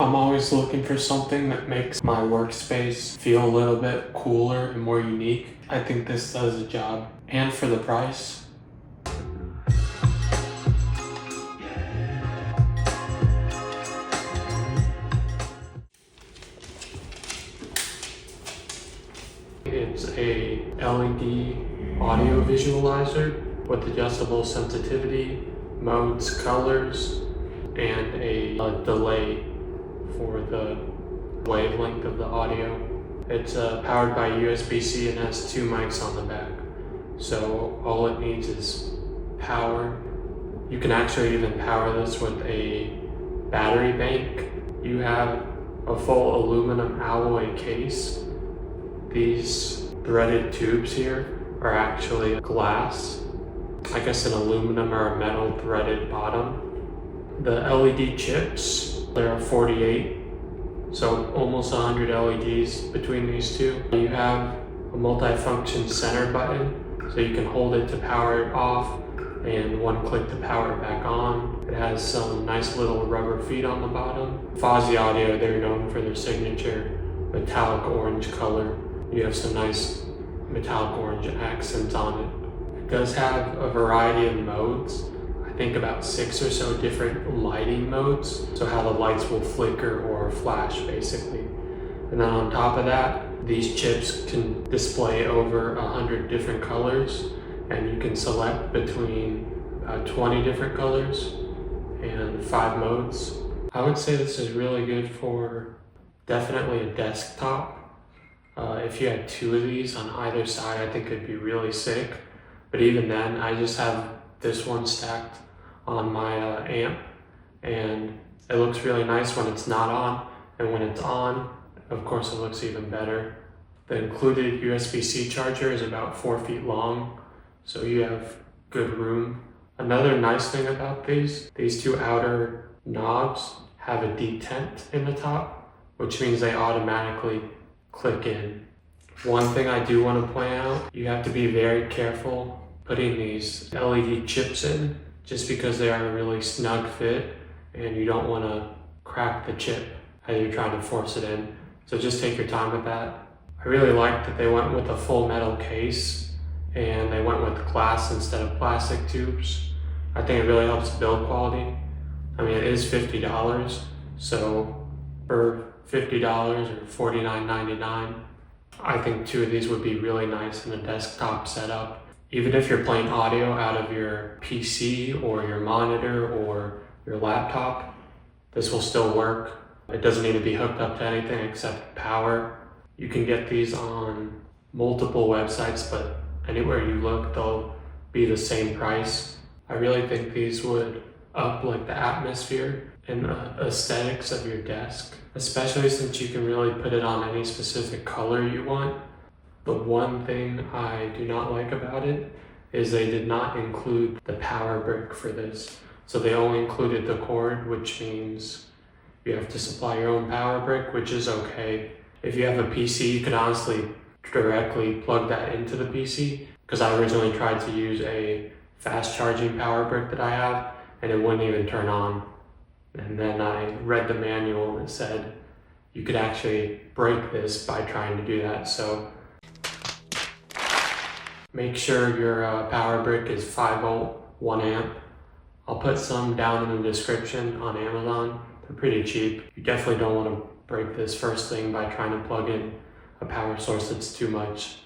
I'm always looking for something that makes my workspace feel a little bit cooler and more unique. I think this does the job. And for the price, it's a LED audio visualizer with adjustable sensitivity, modes, colors, and a delay for the wavelength of the audio. It's powered by USB-C and has 2 mics on the back. So all it needs is power. You can actually even power this with a battery bank. You have a full aluminum alloy case. These threaded tubes here are actually glass. I guess an aluminum or a metal threaded bottom. The LED chips, there are 48, so almost 100 LEDs between these two. You have a multi-function center button, so you can hold it to power it off and one click to power it back on. It has some nice little rubber feet on the bottom. Fosi Audio, they're known for their signature metallic orange color. You have some nice metallic orange accents on it. It does have a variety of modes. I think about 6 or so different lighting modes, so how the lights will flicker or flash basically. And then on top of that, these chips can display over 100 different colors, and you can select between 20 different colors and 5 modes. I would say this is really good for definitely a desktop. If you had 2 of these on either side, I think it'd be really sick. But even then, I just have this one stacked on my amp, and it looks really nice when it's not on, and when it's on, of course, it looks even better. The included USB-C charger is about 4 feet long, so you have good room. Another nice thing about these 2 outer knobs have a detent in the top, which means they automatically click in. One thing I do want to point out, you have to be very careful putting these LED chips in, just because they are a really snug fit and you don't want to crack the chip as you're trying to force it in. So just take your time with that. I really like that they went with a full metal case and they went with glass instead of plastic tubes. I think it really helps build quality. I mean, it is $50, so for $50 or $49.99, I think 2 of these would be really nice in a desktop setup. Even if you're playing audio out of your PC or your monitor or your laptop, this will still work. It doesn't need to be hooked up to anything except power. You can get these on multiple websites, but anywhere you look, they'll be the same price. I really think these would up like the atmosphere and the aesthetics of your desk, especially since you can really put it on any specific color you want. The one thing I do not like about it is they did not include the power brick for this. So they only included the cord, which means you have to supply your own power brick, which is okay. If you have a PC, you could honestly directly plug that into the PC, because I originally tried to use a fast charging power brick that I have and it wouldn't even turn on. And then I read the manual and it said you could actually break this by trying to do that. So make sure your power brick is 5 volt, 1 amp. I'll put some down in the description on Amazon. They're pretty cheap. You definitely don't want to break this first thing by trying to plug in a power source that's too much.